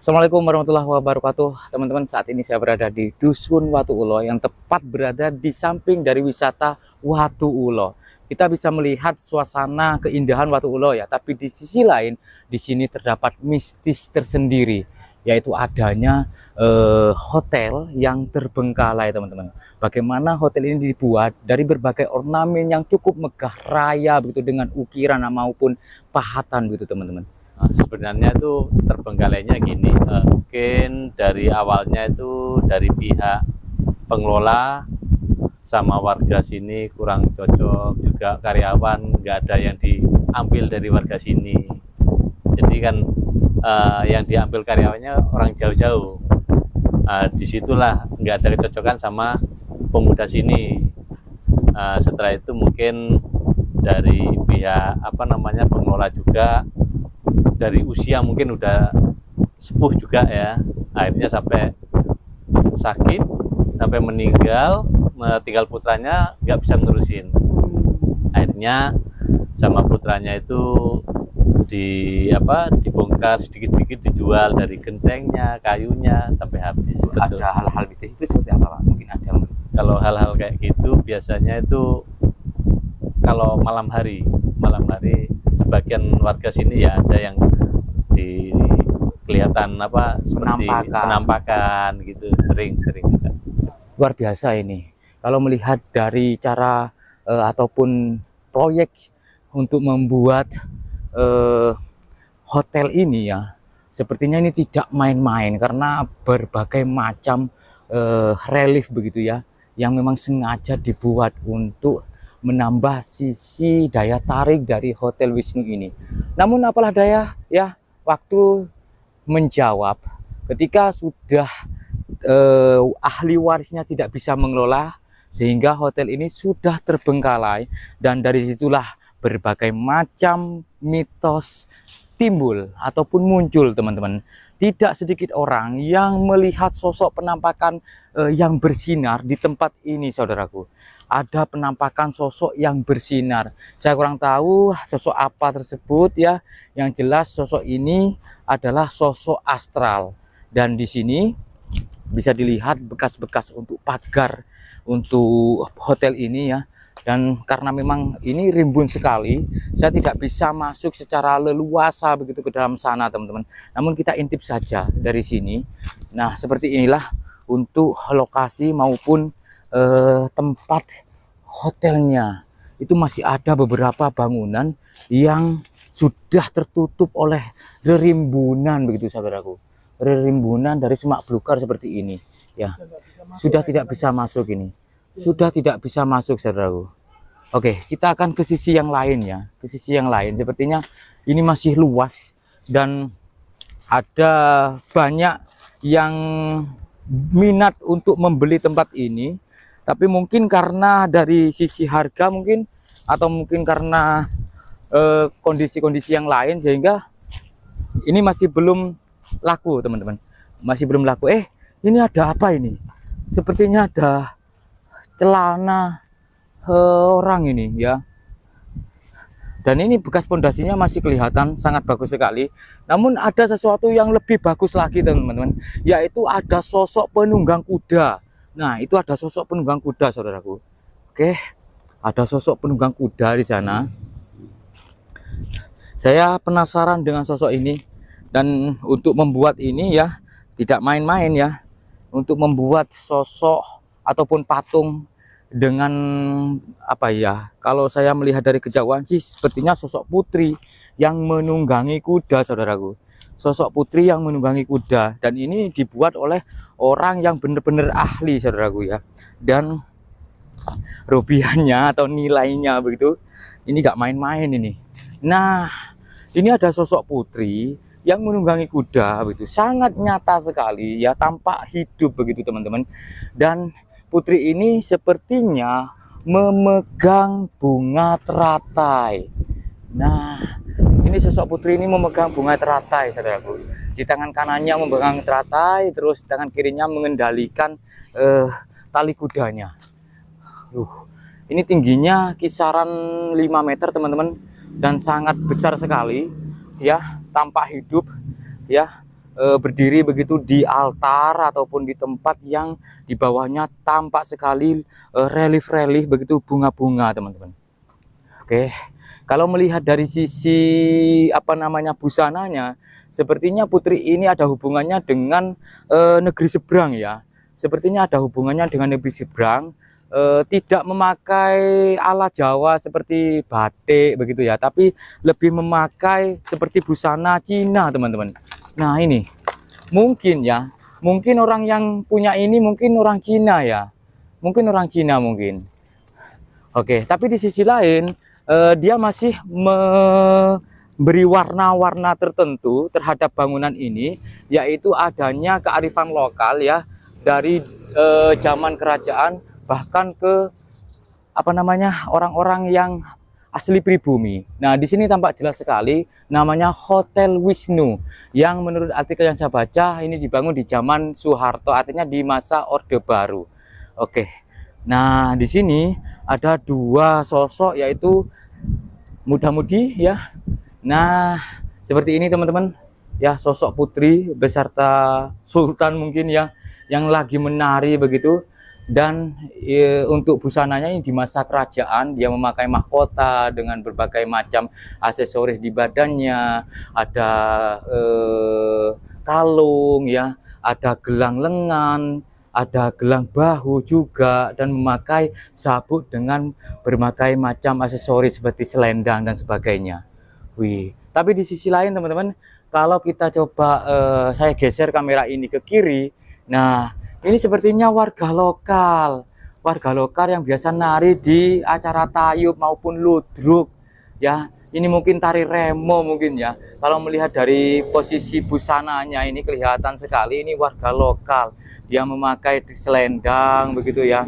Assalamualaikum warahmatullahi wabarakatuh. Teman-teman, saat ini saya berada di Dusun Watu Ulo yang tepat berada di samping dari wisata Watu Ulo. Kita bisa melihat suasana keindahan Watu Ulo ya, tapi di sisi lain di sini terdapat mistis tersendiri, yaitu adanya hotel yang terbengkalai, teman-teman. Bagaimana hotel ini dibuat dari berbagai ornamen yang cukup megah raya begitu, dengan ukiran maupun pahatan begitu, teman-teman. Sebenarnya itu terbengkalainya gini, mungkin dari awalnya itu dari pihak pengelola sama warga sini kurang cocok, juga karyawan nggak ada yang diambil dari warga sini. Jadi kan yang diambil karyawannya orang jauh-jauh. Disitulah nggak ada kecocokan sama pemuda sini. Setelah itu mungkin dari pihak pengelola juga, dari usia mungkin udah sepuh juga ya, akhirnya sampai sakit, sampai meninggal, tinggal putranya nggak bisa nerusin. Akhirnya sama putranya itu dibongkar sedikit-sedikit, dijual dari gentengnya, kayunya sampai habis. Ada hal-hal mistis itu seperti apa, Pak? Mungkin ada. Kalau hal-hal kayak gitu biasanya itu kalau malam hari sebagian warga sini ya ada yang di kelihatan seperti penampakan gitu, sering juga. Luar biasa ini. Kalau melihat dari cara ataupun proyek untuk membuat hotel ini ya, sepertinya ini tidak main-main karena berbagai macam relief begitu ya, yang memang sengaja dibuat untuk menambah sisi daya tarik dari Hotel Wisnu ini. Namun apalah daya ya, waktu menjawab ketika sudah ahli warisnya tidak bisa mengelola, sehingga hotel ini sudah terbengkalai, dan dari situlah berbagai macam mitos timbul ataupun muncul, teman-teman. Tidak sedikit orang yang melihat sosok penampakan yang bersinar di tempat ini, saudaraku. Ada penampakan sosok yang bersinar. Saya kurang tahu sosok apa tersebut ya. Yang jelas sosok ini adalah sosok astral. Dan di sini bisa dilihat bekas-bekas untuk pagar untuk hotel ini ya. Dan karena memang ini rimbun sekali, saya tidak bisa masuk secara leluasa begitu ke dalam sana, teman-teman. Namun kita intip saja dari sini. Nah, seperti inilah untuk lokasi maupun tempat hotelnya. Itu masih ada beberapa bangunan yang sudah tertutup oleh rerimbunan begitu, saudaraku. Rerimbunan dari semak belukar seperti ini ya. Sudah tidak bisa masuk ini. Sudah tidak bisa masuk, saudaraku. Oke, kita akan ke sisi yang lain ya. Ke sisi yang lain, sepertinya ini masih luas dan ada banyak yang minat untuk membeli tempat ini. Tapi mungkin karena dari sisi harga mungkin, atau mungkin karena kondisi-kondisi yang lain, sehingga ini masih belum laku, teman-teman. Masih belum laku. Ini ada apa ini? Sepertinya ada celana orang ini ya. Dan ini bekas pondasinya masih kelihatan sangat bagus sekali. Namun ada sesuatu yang lebih bagus lagi, teman-teman, yaitu ada sosok penunggang kuda. Nah, itu ada sosok penunggang kuda, saudaraku. Oke, ada sosok penunggang kuda di sana. Saya penasaran dengan sosok ini, dan untuk membuat ini ya tidak main-main ya. Untuk membuat sosok ataupun patung dengan apa ya, kalau saya melihat dari kejauhan sih sepertinya sosok putri yang menunggangi kuda, saudaraku. Sosok putri yang menunggangi kuda, dan ini dibuat oleh orang yang benar-benar ahli, saudaraku ya. Dan rupiahnya atau nilainya begitu, ini gak main-main ini. Nah, ini ada sosok putri yang menunggangi kuda begitu, sangat nyata sekali ya, tampak hidup begitu, teman-teman. Dan putri ini sepertinya memegang bunga teratai. Nah, ini sosok putri ini memegang bunga teratai, saudaraku. Di tangan kanannya memegang teratai, terus tangan kirinya mengendalikan tali kudanya. Ini tingginya kisaran 5 meter, teman-teman, dan sangat besar sekali ya, tampak hidup ya. berdiri begitu di altar ataupun di tempat yang di bawahnya tampak sekali relief-relief begitu bunga-bunga, teman-teman. Oke, kalau melihat dari sisi apa namanya busananya, sepertinya putri ini ada hubungannya dengan negeri seberang ya. Sepertinya ada hubungannya dengan negeri seberang, tidak memakai ala Jawa seperti batik begitu ya, tapi lebih memakai seperti busana Cina, teman-teman. Nah, ini mungkin ya, mungkin orang yang punya ini mungkin orang Cina ya. Mungkin orang Cina mungkin. Oke, tapi di sisi lain dia masih memberi warna-warna tertentu terhadap bangunan ini, yaitu adanya kearifan lokal ya dari zaman kerajaan bahkan ke apa namanya orang-orang yang asli pribumi. Nah, di sini tampak jelas sekali namanya Hotel Wisnu yang menurut artikel yang saya baca ini dibangun di zaman Soeharto, artinya di masa Orde Baru. Oke. Nah, di sini ada dua sosok yaitu muda-mudi ya. Nah, seperti ini teman-teman. Ya, sosok putri beserta sultan mungkin ya yang lagi menari begitu. Dan untuk busananya ini di masa kerajaan dia memakai mahkota dengan berbagai macam aksesoris di badannya, ada kalung ya, ada gelang lengan, ada gelang bahu juga, dan memakai sabuk dengan berbagai macam aksesoris seperti selendang dan sebagainya. Wih, tapi di sisi lain teman-teman, kalau kita coba saya geser kamera ini ke kiri, nah ini sepertinya warga lokal yang biasa nari di acara tayub maupun ludruk ya. Ini mungkin tari remo mungkin ya. Kalau melihat dari posisi busananya ini kelihatan sekali ini warga lokal. Dia memakai selendang begitu ya.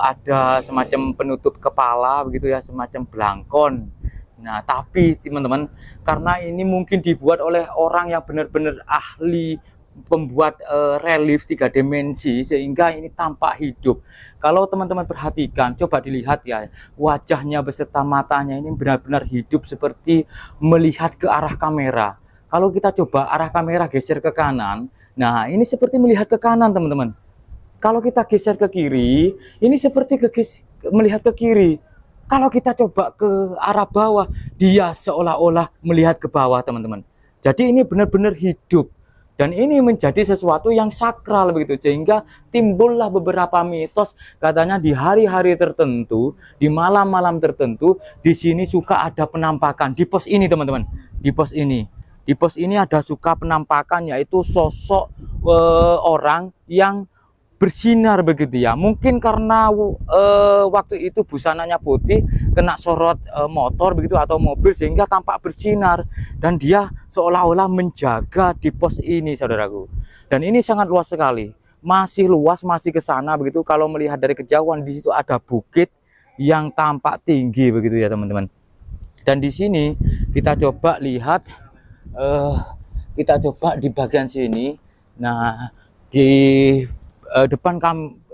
Ada semacam penutup kepala begitu ya, semacam belangkon. Nah, tapi teman-teman, karena ini mungkin dibuat oleh orang yang benar-benar ahli pembuat relief 3 dimensi sehingga ini tampak hidup. Kalau teman-teman perhatikan, coba dilihat ya, wajahnya beserta matanya ini benar-benar hidup seperti melihat ke arah kamera. Kalau kita coba arah kamera geser ke kanan, nah ini seperti melihat ke kanan teman-teman. Kalau kita geser ke kiri, ini seperti melihat ke kiri. Kalau kita coba ke arah bawah, dia seolah-olah melihat ke bawah teman-teman. Jadi ini benar-benar hidup. Dan ini menjadi sesuatu yang sakral begitu, sehingga timbullah beberapa mitos katanya di hari-hari tertentu, di malam-malam tertentu, di sini suka ada penampakan di pos ini teman-teman. Di pos ini ada suka penampakan, yaitu sosok orang yang bersinar begitu ya. Mungkin karena waktu itu busananya putih kena sorot motor begitu atau mobil sehingga tampak bersinar, dan dia seolah-olah menjaga di pos ini saudaraku. Dan ini sangat luas sekali, masih luas, masih ke sana begitu. Kalau melihat dari kejauhan di situ ada bukit yang tampak tinggi begitu ya teman-teman. Dan di sini kita coba lihat, kita coba di bagian sini. Nah, di depan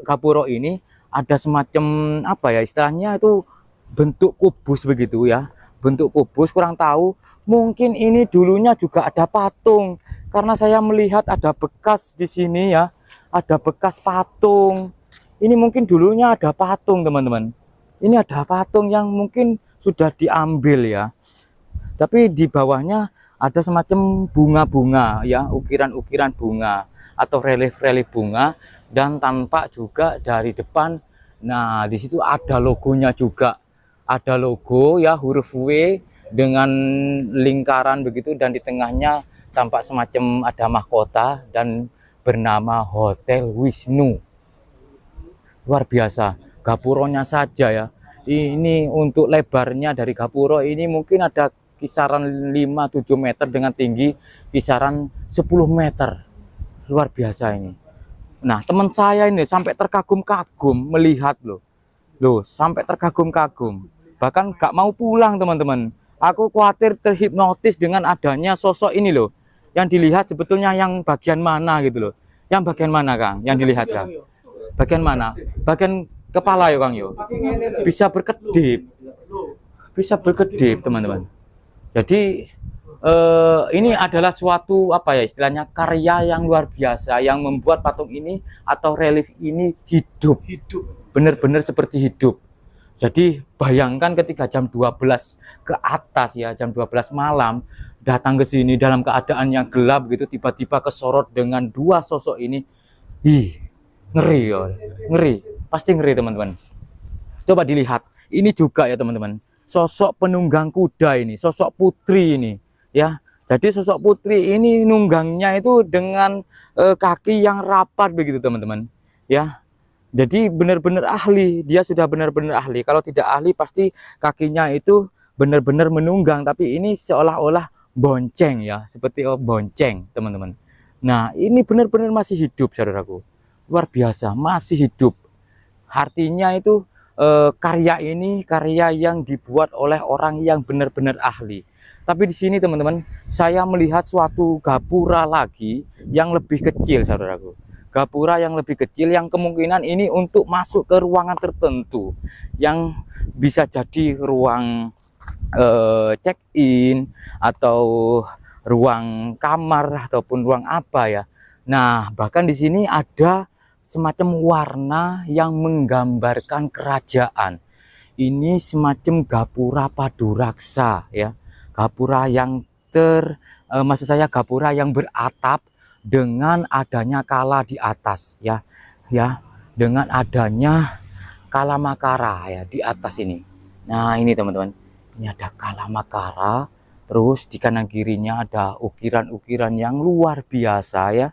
gapuro ini ada semacam apa ya istilahnya, itu bentuk kubus begitu ya, bentuk kubus. Kurang tahu, mungkin ini dulunya juga ada patung, karena saya melihat ada bekas di sini ya, ada bekas patung. Ini mungkin dulunya ada patung teman-teman, ini ada patung yang mungkin sudah diambil ya, tapi di bawahnya ada semacam bunga-bunga ya, ukiran-ukiran bunga atau relief-relief bunga. Dan tampak juga dari depan, nah di situ ada logonya juga, ada logo ya, huruf W dengan lingkaran begitu, dan di tengahnya tampak semacam ada mahkota dan bernama Hotel Wisnu. Luar biasa, gapuronya saja ya, ini untuk lebarnya dari gapuro ini mungkin ada kisaran 5-7 meter dengan tinggi kisaran 10 meter. Luar biasa ini. Nah, teman saya ini sampai terkagum-kagum melihat loh, sampai terkagum-kagum, bahkan gak mau pulang teman-teman. Aku khawatir terhipnotis dengan adanya sosok ini loh. Yang dilihat sebetulnya yang bagian mana gitu loh, yang bagian mana Kang, yang dilihat Kang, bagian mana? Bagian kepala ya Kang yo, bisa berkedip teman-teman. Jadi ini adalah suatu apa ya istilahnya karya yang luar biasa yang membuat patung ini atau relief ini hidup. Benar-benar seperti hidup. Jadi bayangkan ketika jam 12 ke atas ya, jam 12 malam datang ke sini dalam keadaan yang gelap gitu, tiba-tiba kesorot dengan dua sosok ini. Ih, ngeri ya, ngeri. Pasti ngeri teman-teman. Coba dilihat. Ini juga ya teman-teman. Sosok penunggang kuda ini, sosok putri ini ya. Jadi sosok putri ini nunggangnya itu dengan kaki yang rapat begitu teman-teman. Ya. Jadi benar-benar ahli, dia sudah benar-benar ahli. Kalau tidak ahli pasti kakinya itu benar-benar menunggang, tapi ini seolah-olah bonceng ya, seperti bonceng teman-teman. Nah ini benar-benar masih hidup saudaraku, luar biasa masih hidup. Artinya itu karya ini karya yang dibuat oleh orang yang benar-benar ahli. Tapi di sini teman-teman, saya melihat suatu gapura lagi yang lebih kecil saudaraku. Gapura yang lebih kecil yang kemungkinan ini untuk masuk ke ruangan tertentu yang bisa jadi ruang check-in atau ruang kamar ataupun ruang apa ya. Nah, bahkan di sini ada semacam warna yang menggambarkan kerajaan. Ini semacam gapura paduraksa ya. Gapura yang maksud saya gapura yang beratap dengan adanya kala di atas ya. Ya, dengan adanya kala makara ya di atas ini. Nah, ini teman-teman. Ini ada kala makara, terus di kanan kirinya ada ukiran-ukiran yang luar biasa ya.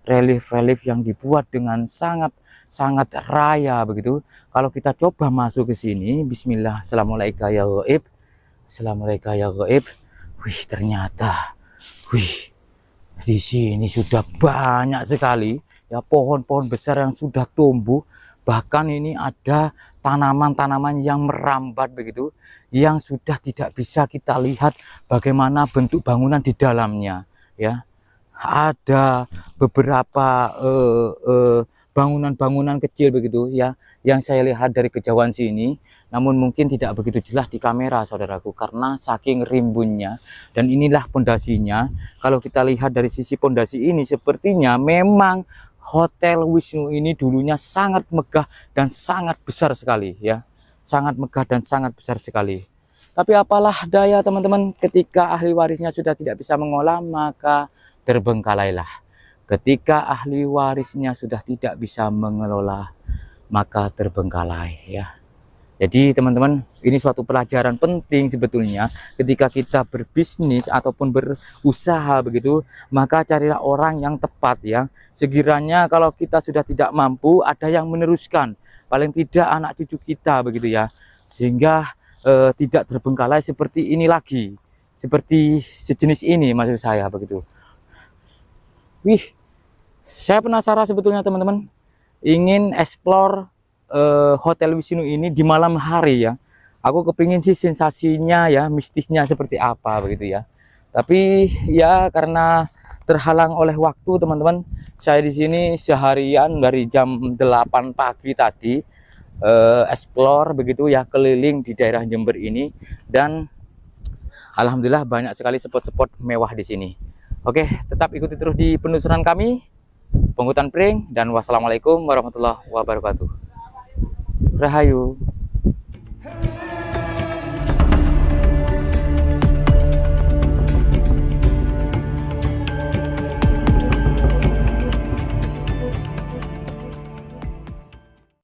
Relief-relief yang dibuat dengan sangat raya begitu. Kalau kita coba masuk ke sini, bismillah, assalamualaikum ya gaib. Assalamualaikum ya gaib. Wih, ternyata di sini sudah banyak sekali ya pohon-pohon besar yang sudah tumbuh. Bahkan ini ada tanaman-tanaman yang merambat begitu, yang sudah tidak bisa kita lihat bagaimana bentuk bangunan di dalamnya ya. Ada beberapa bangunan-bangunan kecil begitu ya yang saya lihat dari kejauhan sini, namun mungkin tidak begitu jelas di kamera saudaraku karena saking rimbunnya. Dan inilah pondasinya. Kalau kita lihat dari sisi pondasi ini, sepertinya memang Hotel Wisnu ini dulunya sangat megah dan sangat besar sekali ya, sangat megah dan sangat besar sekali. Tapi apalah daya teman-teman, ketika ahli warisnya sudah tidak bisa mengolah, maka terbengkalailah. Ketika ahli warisnya sudah tidak bisa mengelola, maka terbengkalai ya. Jadi teman-teman, ini suatu pelajaran penting sebetulnya ketika kita berbisnis ataupun berusaha begitu, maka carilah orang yang tepat ya. Sekiranya kalau kita sudah tidak mampu, ada yang meneruskan, paling tidak anak cucu kita begitu ya, sehingga tidak terbengkalai seperti ini lagi, seperti sejenis ini maksud saya begitu. Wih, saya penasaran sebetulnya teman-teman, ingin explore Hotel Wisnu ini di malam hari ya. Aku kepingin sih sensasinya ya, mistisnya seperti apa begitu ya. Tapi ya karena terhalang oleh waktu teman-teman, saya di sini seharian dari jam 8 pagi tadi explore begitu ya, keliling di daerah Jember ini, dan alhamdulillah banyak sekali spot-spot mewah di sini. Oke, tetap ikuti terus di penelusuran kami, Pungutan Pring, dan wassalamualaikum warahmatullahi wabarakatuh. Rahayu.